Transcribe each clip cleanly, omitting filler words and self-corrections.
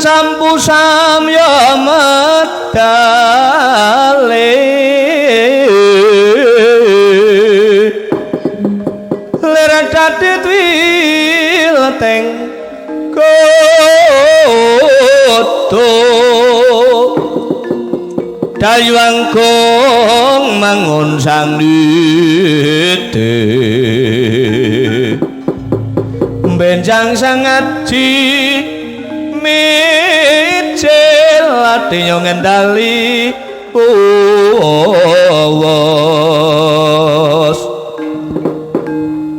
Sampu samya medale lera dadit wileteng koto dayu angkong mangun sang nite benjang sangaji micil atinya ngendali bos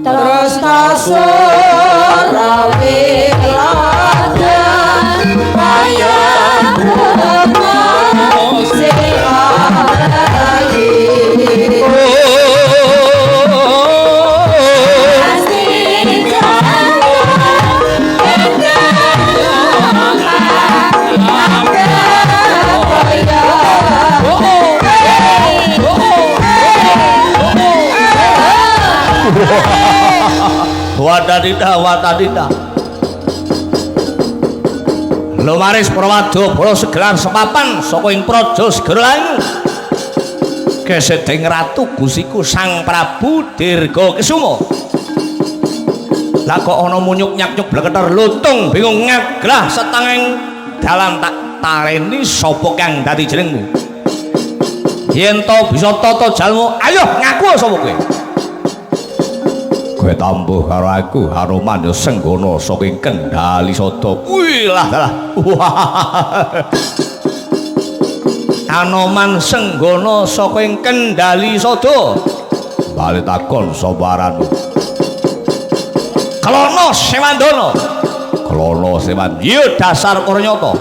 terus tasurawi ladan bayang musik lagi Watadita lumaris Prawadu bola segelar sepapan saka ing praja Segara kesedeng ratu gusiku Sang Prabu Dirga Kesuma lah kok ana munyuk nyaknyuk bleketer lutung bingung ngaglah setanging dalan tak tareni sapa kang dadi jenengmu yen to bisa tata jalmu ayo ngaku sapa kowe kowe tambuh karo aku Hanuman ya Senggana saking Kendali Sada. Wih lah. Hanuman Senggana saking Kendali Sada. Bali takon sapa aranmu? Klana Sewandana. Klana Sewandana. Ya dasar Kurnyata.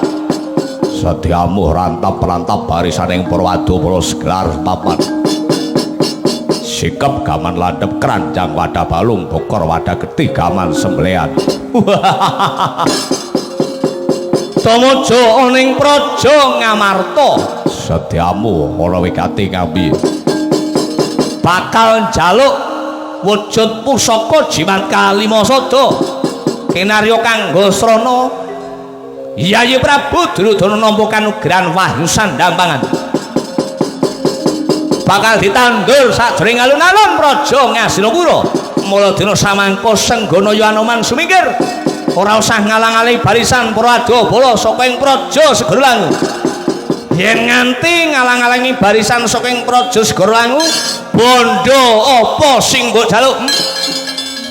Sediamu rantap-rantap barisaning Prawadu Bala Segelar papan. Sikap gaman landhep keranjang wadah balung bokor wadah geti gaman sembelian tumuju ning praja Ngamarta sediamu ana wigati ngambi bakal njaluk wujud pusaka jimat kalima sada kinarya kanggo srana Yayi Prabu Duryudana nampa kanugrahan wahyu sandampangan bakal ditandur sajroning alun-alun praja Ngastinapura mula dina samangka Senggana ya Hanuman sumingkir ora usah ngalang-aling barisan Prawadu Bala saka ing praja Segara yen nganti ngalang-alangi barisan saka ing praja Segara bondo apa sing mbok jaluk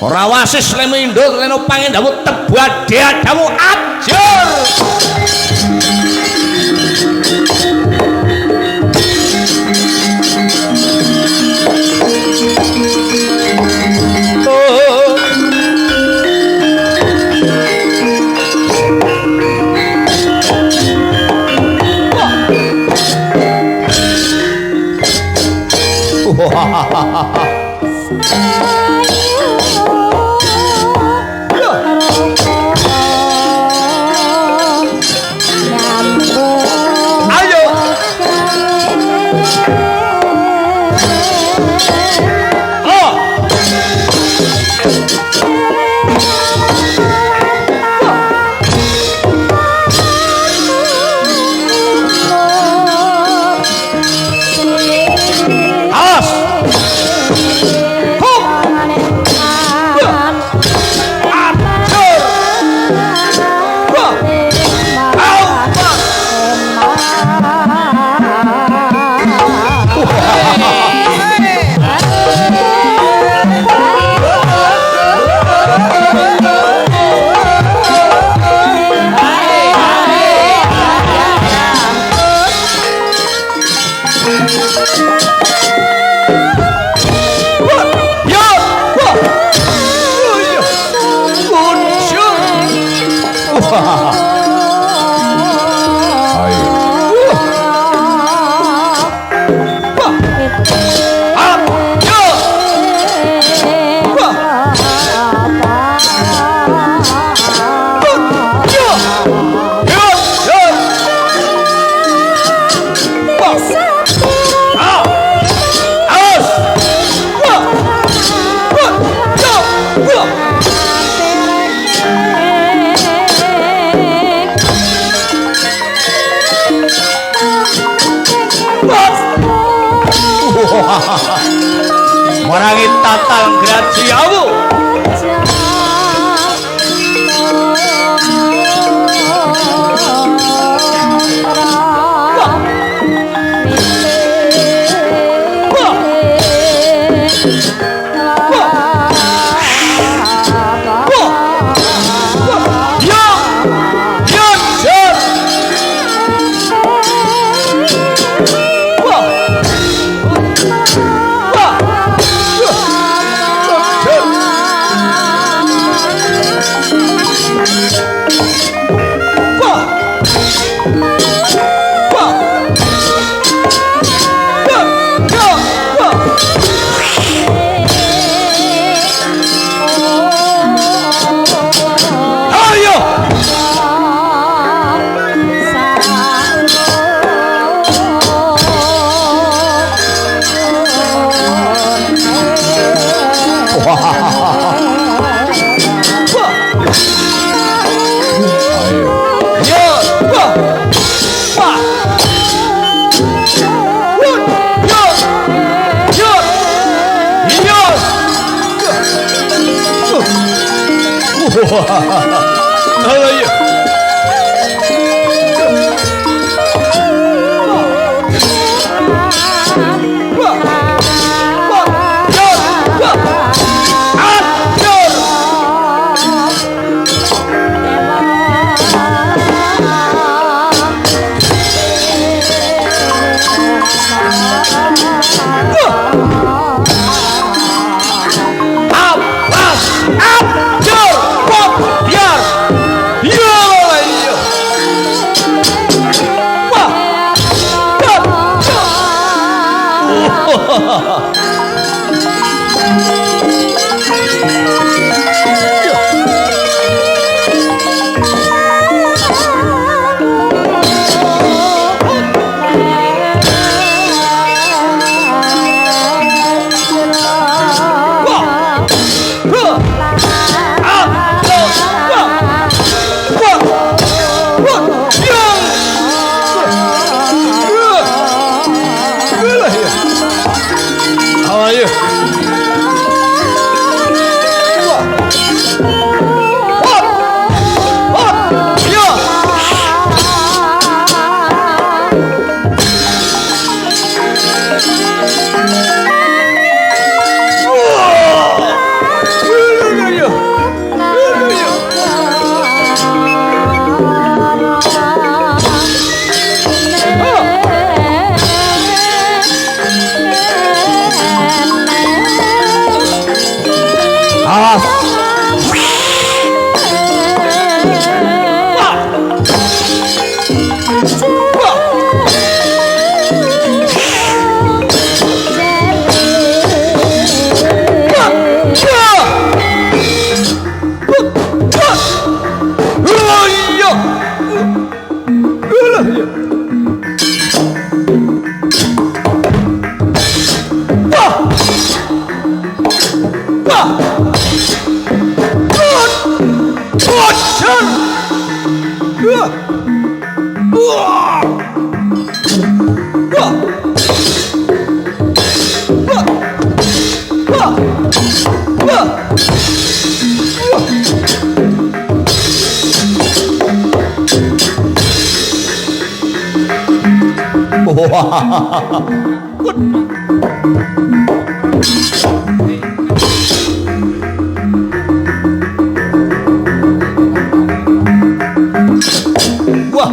ora wasis lemindo leno pangendhamu tebade adamu ajur Tal graciamu. Wah,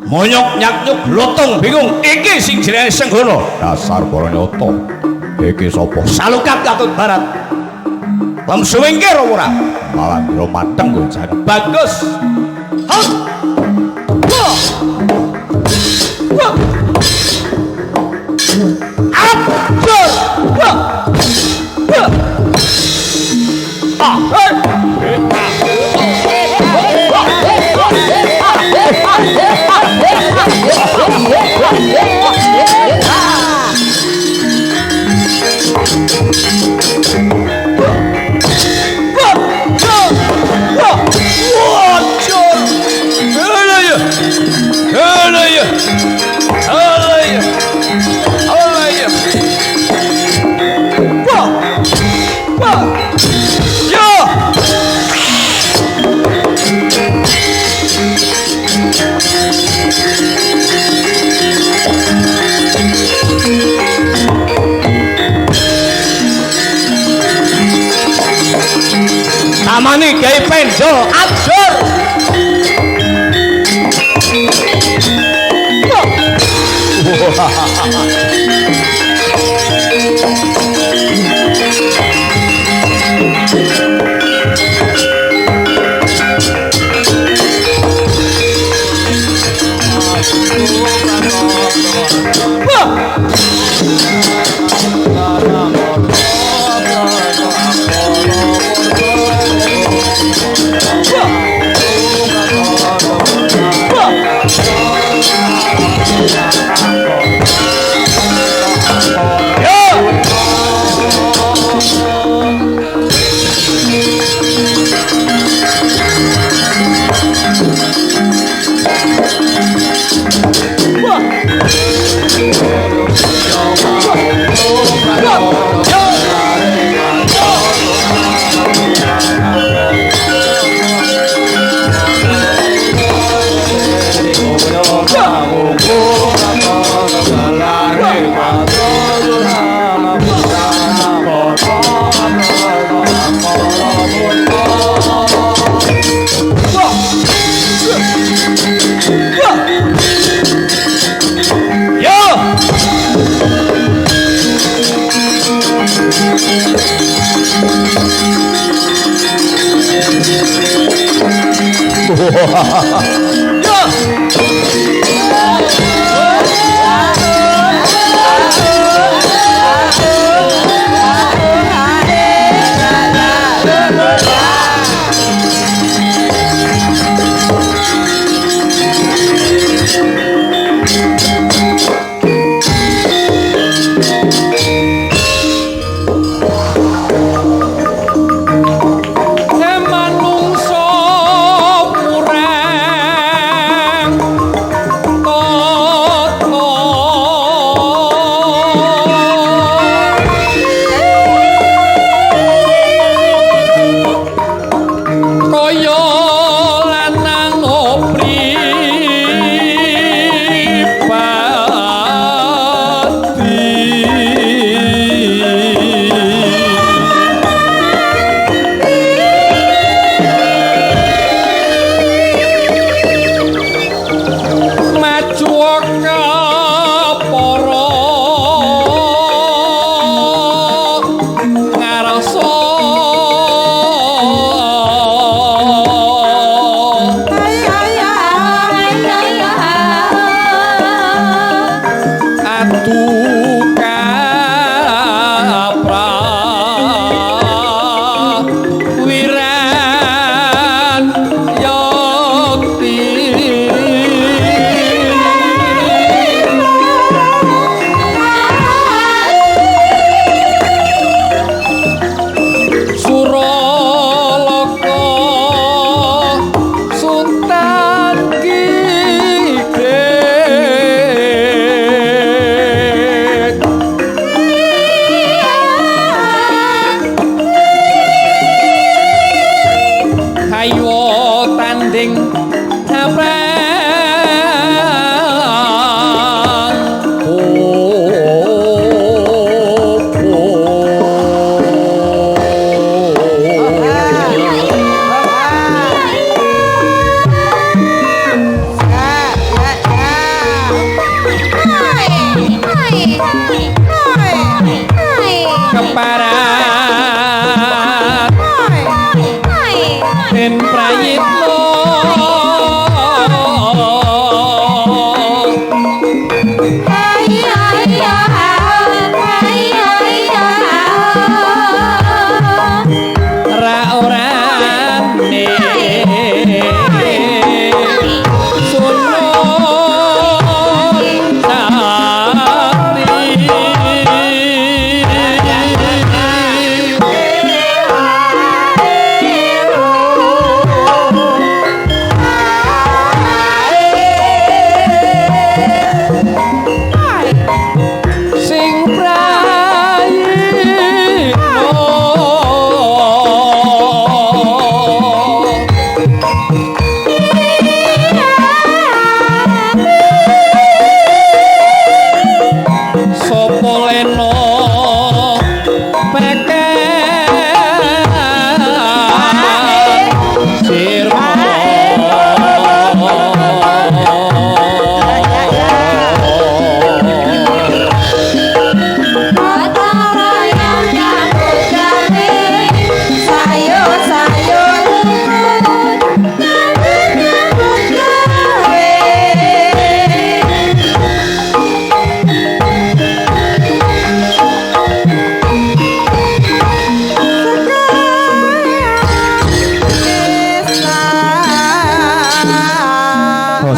monyok nyaknyuk lotong bingung iki sing jenenge Senggono. Dasar Bronyoto. Iki sapa? Salukat Katut Barat. Lem suwingkir ora? Malah biro mateng kowe jan. Bagus. Hap. Wah. Wah. Abjur. Wah. Wah. Ah, hei. Kamani Kyai Penjo ajur.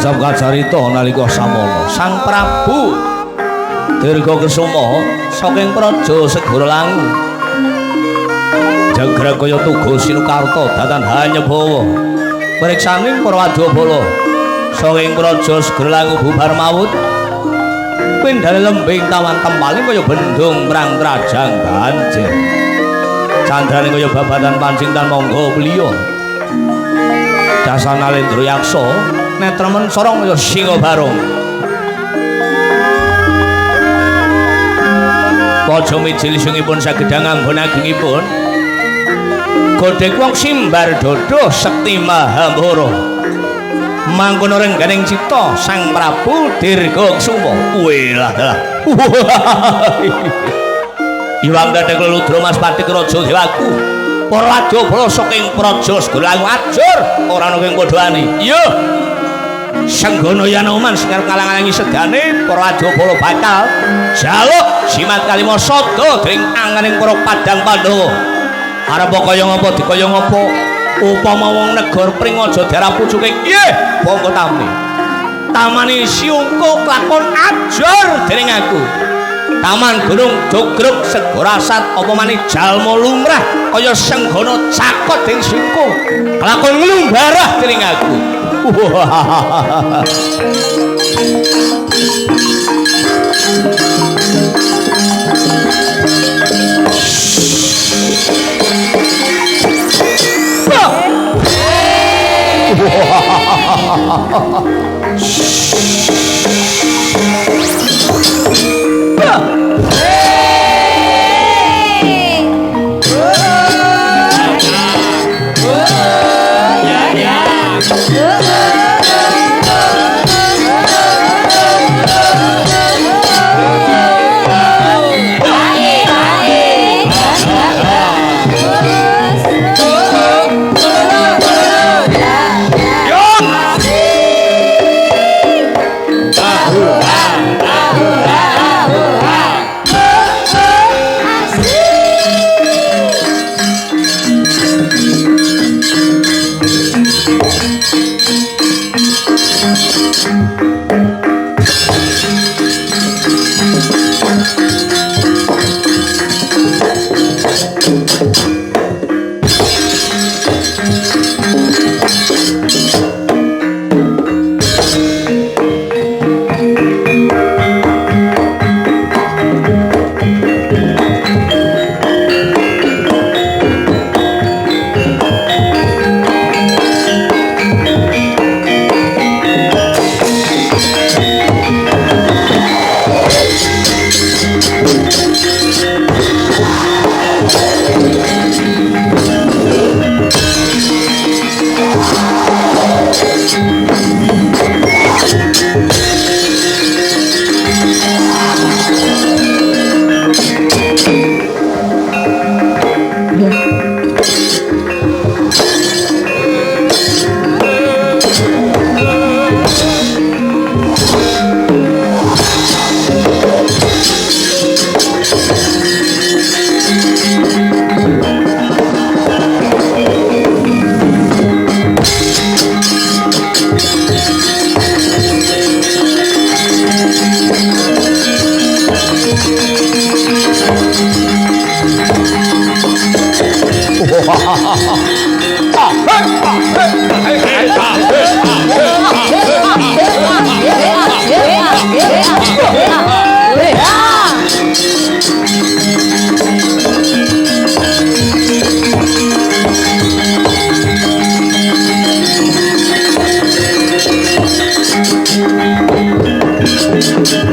Kacap kacarita nalika samono Sang Prabu Dirgakesuma saking praja Segara Langu Jagrakaya tuga sinukarta datan hanyebawa priksaning para wadyabala saking praja Segara Langu bubar maut pindhane lembing tawan tempaling kaya bendung mrang trajang banjir candrane kaya babadan pancing tan monggo bliya dasana Lendra Yaksa netremen sorong kaya singa barung Paja mijil sungipun sagedhang ambon agungipun Godhek wong simbar dodo sekti mahambara mangkono rengganing cita Sang Prabu Dirgakesuma welah Iwang dadek leludra Mas Patik Raja Dewaku para wadyabala saking praja Segara Langu ajur ora ana sing padhane iya Senggana Yanoman sing arep ngalang-alangi sedane para wadyabala bakal jaluk jimat kalima sada dening anganing para padang Pandhawa arep kaya ngapa dikaya ngapa upama wong negara pring aja diarap pucuke nggih monggo tampi tamane siungko lakon ajur dening aku Taman Gunung Jogruk Segorasat apa manih jalma lumrah kaya Senggana cakot dening siungko lakon nglumbarah dening aku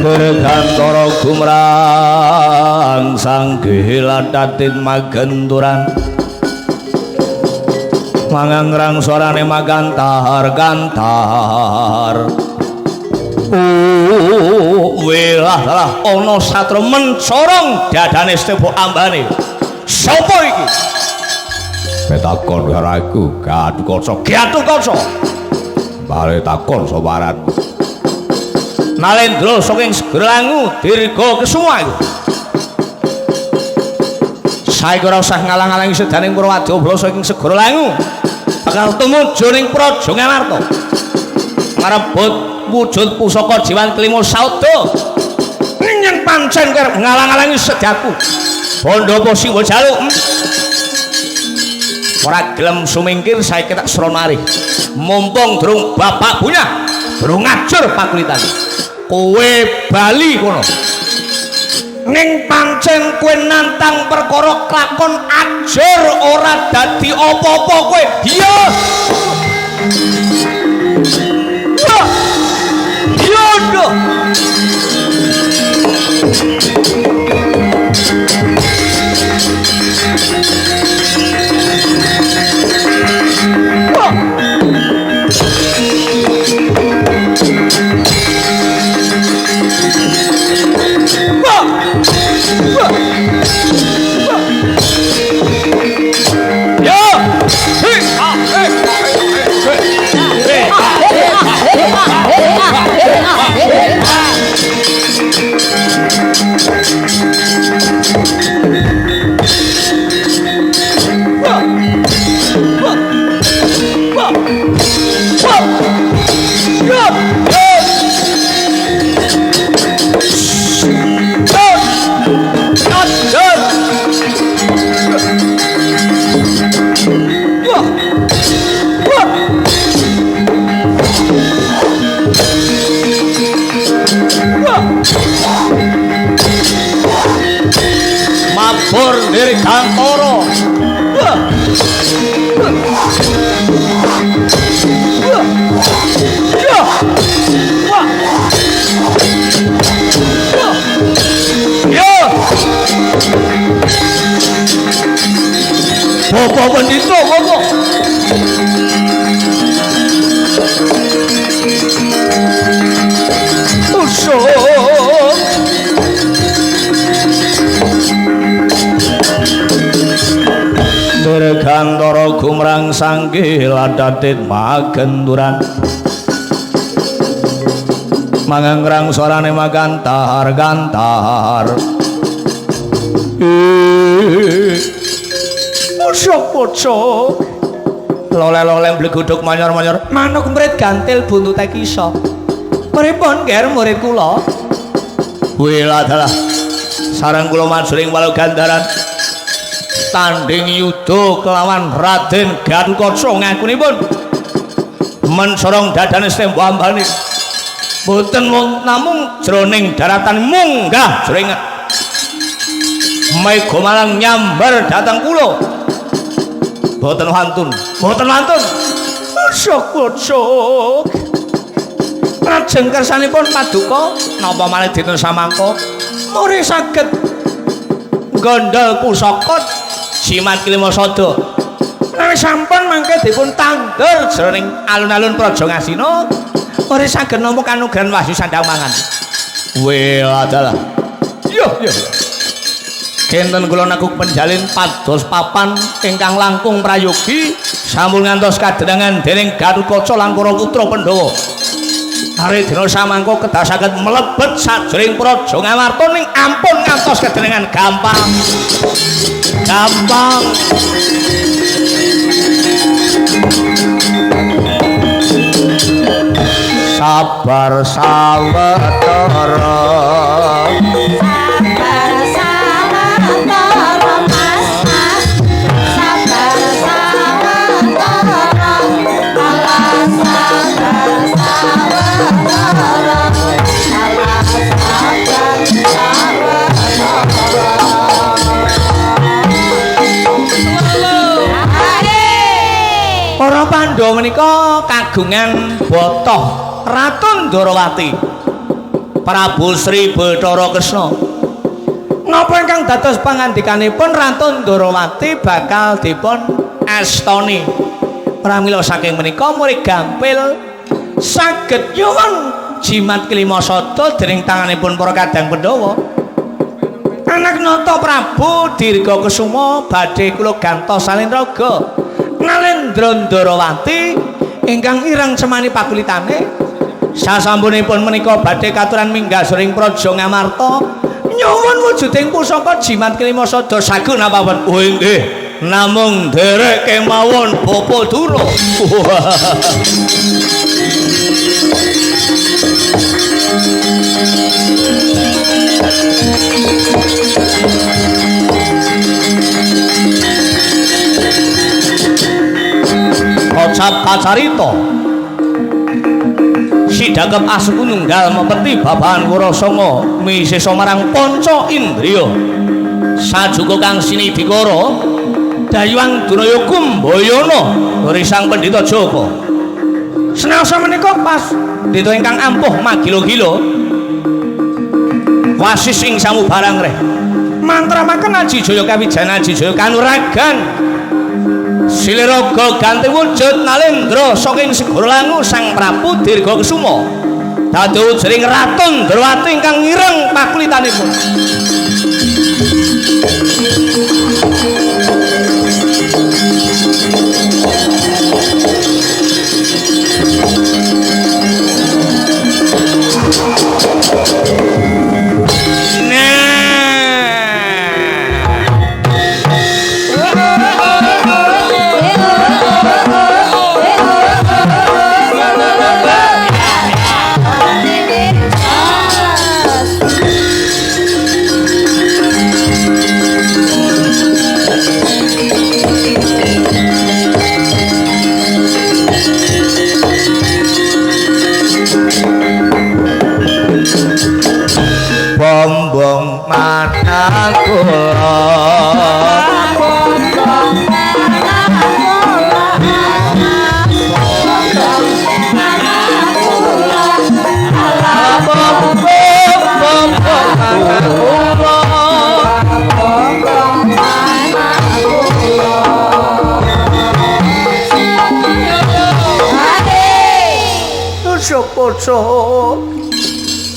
Dirgantara gumrang sanggihilatatin magenturan mangangrang sorane magantar-gantar welah ana satra mencorong dadane Stepo ambane sapa iki Betakon karo aku Gatotkaca bale takon sowaran Nalendra saking Segara Langu Dirgakesuma iku saiki ora usah ngalang-alangi sedaning para wadyabala saking Segara Langu bakal tumuju ning Praja Ngamarta ngarebut wujud pusaka jiwan kelima sauda yen pancen kerep ngalang-alangi sedyaku bondo apa sing jaluk ora gelem sumingkir saiki tak sronari mumpung durung bapak punya durung ngajur pakulitan kowe bali kono ning pancen kowe nantang perkara klakon ajur ora dadi apa-apa kowe iya yodo mabur dari kantoro Bapak Pendito, Bapak. Usuk. Dirgantara gumrang sanggih ladatit magenduran. Mangangrang sorane magantar-gantar. Pocok-pocok loleh-loleh bleguduk manyor-manyor manuk murid gantil buntute kisa pripun ger murid kula wila dalah sareng kula majuring walu gandaran tanding yuda kelawan Raden Gatotkaca ngakunipun men sorong dadane stembambane boten namung jroning daratan munggah jroning mega malang nyambar dhateng kula boten wantun syok-syok lajeng kersanipun paduka napa malih dinten samangka murid saged gondol pusaka jimat kelima sada nek sampun mangke dipun tandur jroning alun-alun Praja Ngasina murid saged nampa kanugrahan wahyu sandang mangan wela dalah yo kenten kula nakuk penjalin pados papan ingkang langkung prayogi sampun ngantos kadenangan dening Gatotkaca lan para putra Pandhawa. Ari dina samangka kedah saged mlebet sajroning Praja Ngamarta ning ampun ngantos kadenangan gampang. Sabar sawetara para Pandhawa menika kagungan botoh Ratu Ndarawati Prabu Sri Bathara Kresna napa ingkang dados pangandikanipun Ratu Ndarawati bakal dipun astani pramila saking menika murid gampil saged nyuwun jimat kelima sada dening tanganipun para kadang Pandhawa anak nata Prabu Dirgakesuma badhe kula gantos salin raga Nalendra Ndarawati ingkang ireng semani pakulitane sasampunipun menika badhe katuran minggah sring Praja Ngamarta nyuwun wujuding pusaka jimat kelima sada sagun napa pun oh nggih namung nderek kemawon Bapa Dura Kocap kacarita sidagep asuku nunggal mepeti babahan Wirasanga misesa marang panca indriya sajuga kang sinidikara dayuang Dunaya Kumbayana risang Pendhita Jaka senasa menika pas Pendhita ingkang ampuh magila-gila wasis ing samubarang reh mantramaken Aji Jaya kawijayan Aji Jaya kanuragan Siliraga ganti wujud Nalendra saking segara langu Sang Prabu Dirgakesuma dados jering Ratu Ndrawati ingkang ngireng pakulitanipun. Bombong manakula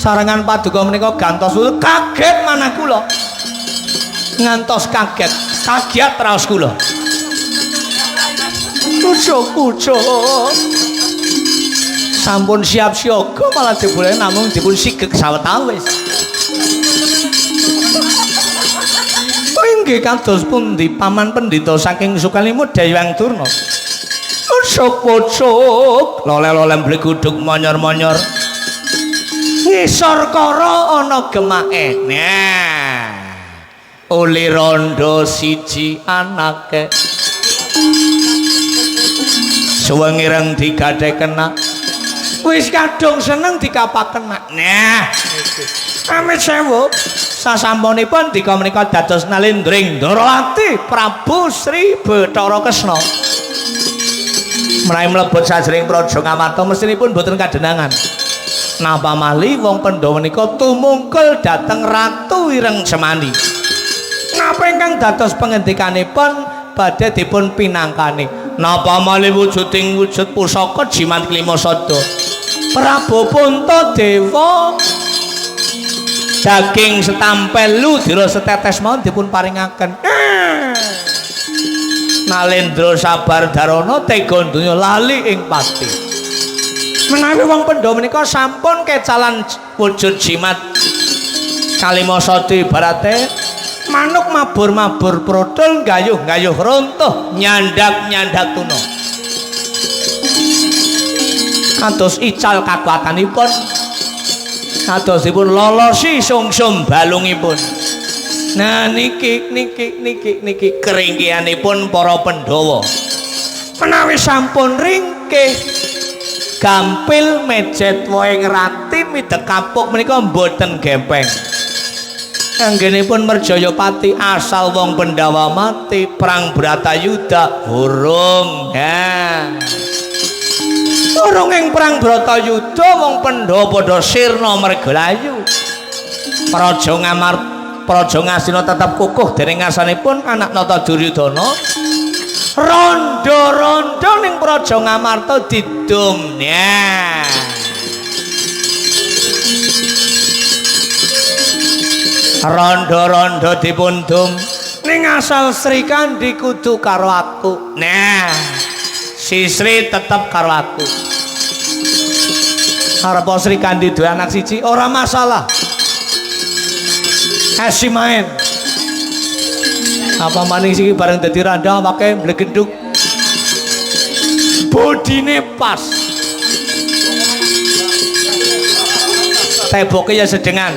sarangan paduka menika gantos kaget manah kula ngantos kaget raos kula pucuk sampun siap siaga malah jebule namung dipun sigeg sawetawis inggih kados pundi paman pendhita saking Sukalimut Dayang Durna pucuk loleh-loleh bleguduk monyor-monyor ngisor kara ana gemake. Nah. Uli rondo siji anake. Suwengireng digadhe kena. Wis kadung seneng dikapakena. Nah. Amit sewu sasampunipun dika menika dados Nalendring Ndrawati Prabu Sri Bathara Kresna. Menawi mlebet sajroning Praja Ngamarta mestinipun boten kadenangan. Napa malih wong Pandhawa menika tumungkul dhateng Ratu Wireng Semani. Napa ingkang dados pangendikanipun badhe dipun pinangkani. Napa malih wujuding wujud pusaka jimat klima sada. Prabu Puntadewa daging setampel ludira setetes mawon dipun paringaken. Nalendra sabar darana tega donya lali ing pati. Menawi wong Pandhawa menika sampun kecalan wujud jimat kalima sada ibarate manuk mabur-mabur prodol gayuh-gayuh runtuh nyandak-nyandak tuna. Kados ical kakuatanipun kadosipun lolosi sungsum balungipun. Nah niki keringkihanipun para Pandhawa. Menawi sampun ringkih gampil mejet woing rati midhek kapuk menika mboten gempeng. Anggenipun Merjayapati asal wong Pandhawa mati perang Bratayuda urung. Urung ing perang Bratayuda wong Pandhawa padha sirna mergelayu. Praja Ngastina tetep kukuh dening ngasanipun anak Nata Duryudana. Rondo-rondo ning Praja Ngamarta didum. Rondo-rondo dipun dum ning asal Sri Kandi kudu karo aku. Nah, si Sri tetep karo aku. Arep Sri Kandi duwe anak siji ora masalah. Esi main. Apa maning siki bareng dadi randha awake mblegeduk. Bodine pas. teboke ya sedengan.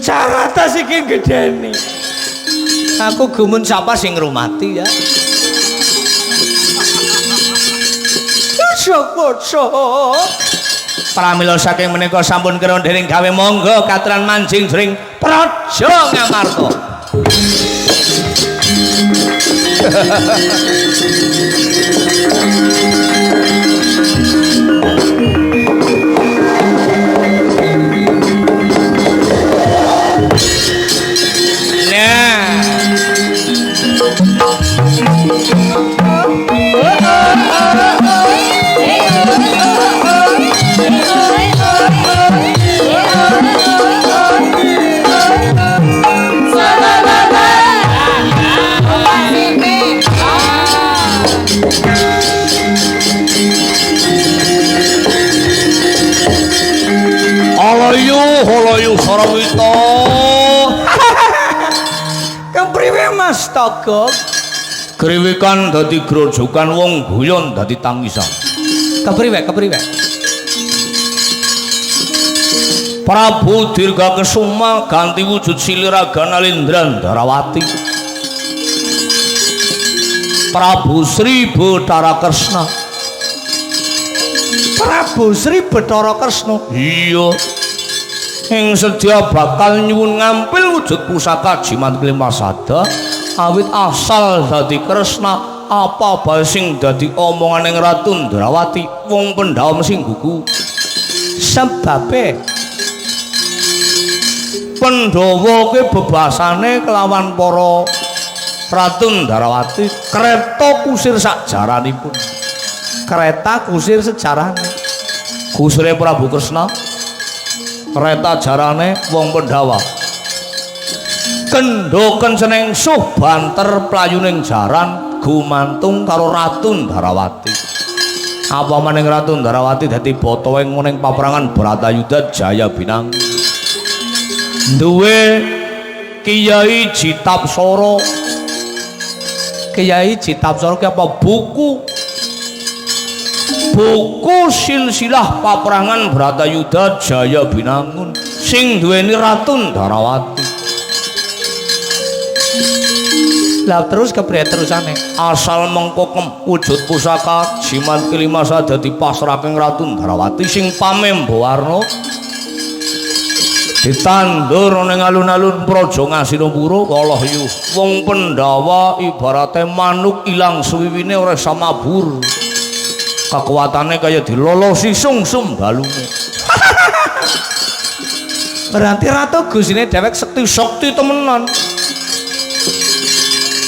Carata iki gedeni. Aku gumun sapa sing ngrumati ya. Sapa-sapa. Pramila saking menika sampun kira dening gawe monggo katran manjing jring Praja Ngamarta. Halayu Sarawita. Kepriwe Mas Togog? Kriwikan dadi grojogan wong guyon dadi tangisan. Kepriwe? Prabu Dirgakesuma ganti wujud Siliraga Nalindran Darawati. Prabu Sri Bathara Kresna. Prabu Sri Bathara Kresna. Iya. Ing sedya bakal nyuwun ngampil wujud pusaka jimat klimasada awit asal dadi Kresna apa bae sing dadi omonganing Ratu Ndrawati wong Pandhawa sing gugu sebabe Pandhawa kuwi bebasane kelawan para Ratu Ndrawati kreta kusir sak jaranipun kereta kusir sejarahne kusire Prabu Kresna kereta jarane wong Pandhawa kendho kenceneng suh banter playuning jaran gumantung karo Ratu Ndarawati apa maning Ratu Ndarawati dadi botoweng ning paprangan Bratayuda Jaya Binang duwe Kiai Jitapsara ki apa buku silsilah paprangan Bratayuda Jaya Binangun sing duweni Ratu Ndarawati. Lah terus kepriye terusane? Asal mengko wujud pusaka jimat kelimasa dadi pasrahaking Ratu Ndarawati sing pamembo warna ditandur ning alun-alun Praja Ngasinapura Walohyu. Wong Pandhawa ibarate manuk ilang suwiwine ora samabur. Kekuatannya kaya dilolosi sungsum balune. Berarti Ratu Gusine dhewek sekti temenan.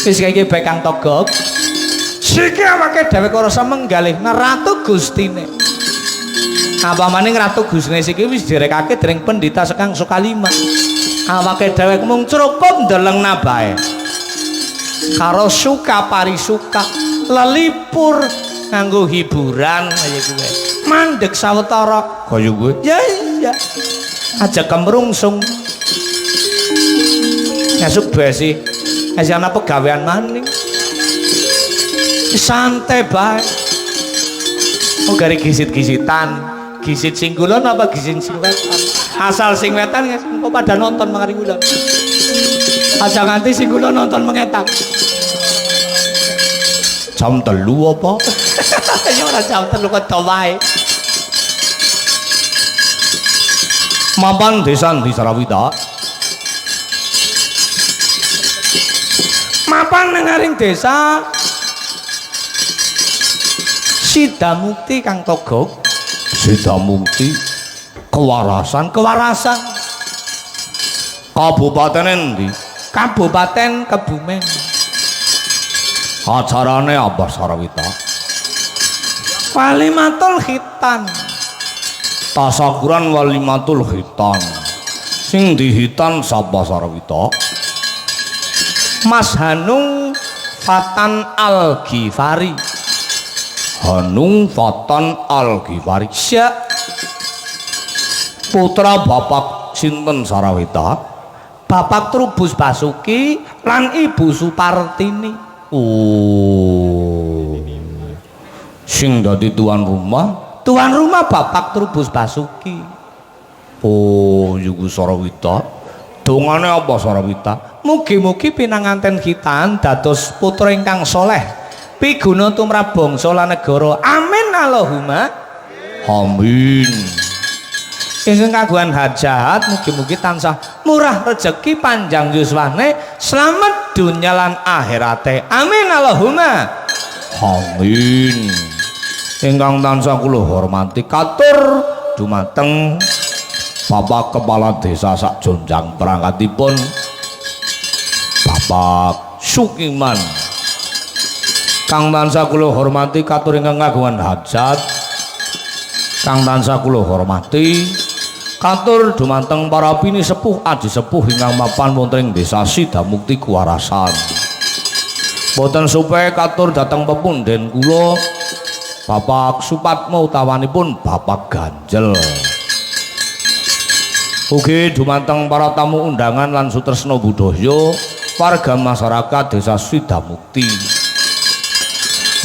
Wis kaya bae Kang Togog. Siki awake dhewek ora samenggalih Ratu Gustine. Apa maning Ratu Gusine siki wis direkake dening Pendhita Sekang Sukalima. Awake dhewek mung cukup ndeleng nabae. Karo suka parisuka lelipur nganggo hiburan kaya kuwe mandeg sawetara kaya kuwe ya iya aja kemrungsung esuk besi ana pegawean maning santai bae oh gari gisit-gisitan gisit sing kulon apa gisit sing wetan asal sing wetan engko pada nonton mangari kulon aja nganti sing kulon nonton mengetak jam 3 apa ya ora jam 3 kok wae. Mapan desa di Sarawita. Mapan ning aring desa Sidamukti Kang Togog. Sidamukti kewarasan. Kabupaten endi? Kabupaten Kebumen. Acarane apa Sarawita? Walimatul Khitan. Tasakuran Walimatul Khitan. Sing dihitan sapa Sarawita? Mas Hanung Fatan Al-Ghifari. Hanung Fatan Al-Ghifari. Sya. Putra Bapak sinten Sarawita? Bapak Trubus Basuki lan Ibu Supartini. Oh, sing dadi tuan rumah Bapak Trubus Basuki. Oh, Yugu Sarawita. Dongane apa Sarawita? Mugi-mugi pinanganten kita dados putra ingkang soleh. Piguna tumrap bangsa lan negara. Amin Allahumma. Amin. Ingkang kagungan hajat mugi-mugi tansah murah rezeki panjang yuswane slamet dunya lan akhirate. Amin Allahumma. Amin. Ingkang tansah kula hormati katur dumateng Bapak Kepala Desa sak jonjang perangkatipun Bapak Sukiman. Kang tansah kula hormati katur ingkang kagungan hajat. Kang tansah kula hormati katur dumateng para pini sepuh aji sepuh ingkang mapan wonten ing Desa Sidamukti Kuwarasan. Boten supaya katur dateng pepunden kula Bapak Supatmo utawanipun Bapak Ganjel. Ugi dumateng para tamu undangan lan sutresna budaya warga masyarakat Desa Sidamukti.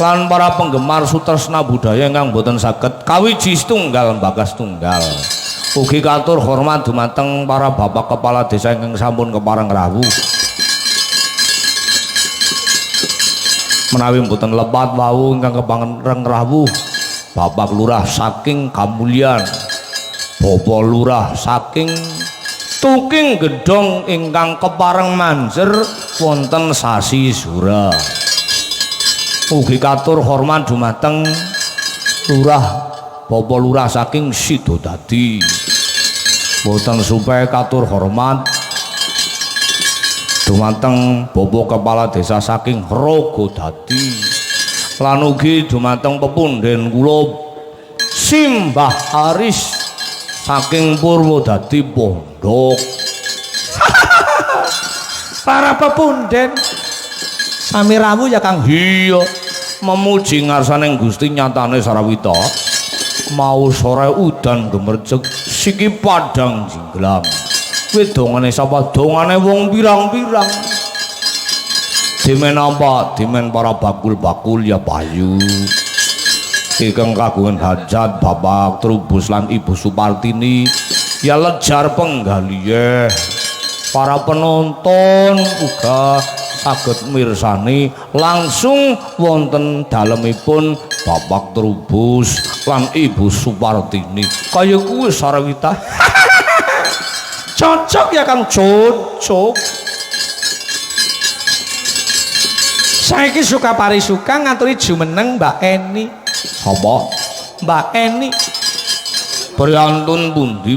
Lan para penggemar sutresna budaya ingkang boten saged kawiji setunggal bagas tunggal. Ugi katur hormat dumateng para bapak kepala desa ingkang sampun kepareng rawuh. Menawi mboten lepat wau ingkang kepareng rawuh Bapak Lurah saking Kamulyan, Bapak Lurah saking Tuking Gedhong ingkang kepareng manjer wonten sasi Sura. Ugi katur hormat dumateng Lurah Bapak Lurah saking Sidodadi. Boten supaya katur hormat dumateng Bapak Kepala Desa saking Rogodadi. Lan ugi dumateng pepunden kula Simbah Aris saking Purwodadi Pondok. Para pepunden sami rawuh ya Kang. Iya, memuji ngarsaning Gusti nyatane Sarawita. Mau sore udan gemerjeg siki padang jinglam. Kuwi dongane sapa? Dongane wong pirang-pirang. Dimen apa? Dimen para bakul-bakul ya Bayu. Ingkang kagungan hajat Bapak Trubus lan Ibu Supartini ya lejar penggalihe. Para penonton uga saged mirsani langsung wonten dalemipun Bapak Trubus lan Ibu Supartini. Kaya kuwi Sarawita. Cocok ya Kang, cocok. Saiki suka parisuka ngaturi jumeneng Mbak Eni. Apa? Mbak Eni. Priyantun pundi?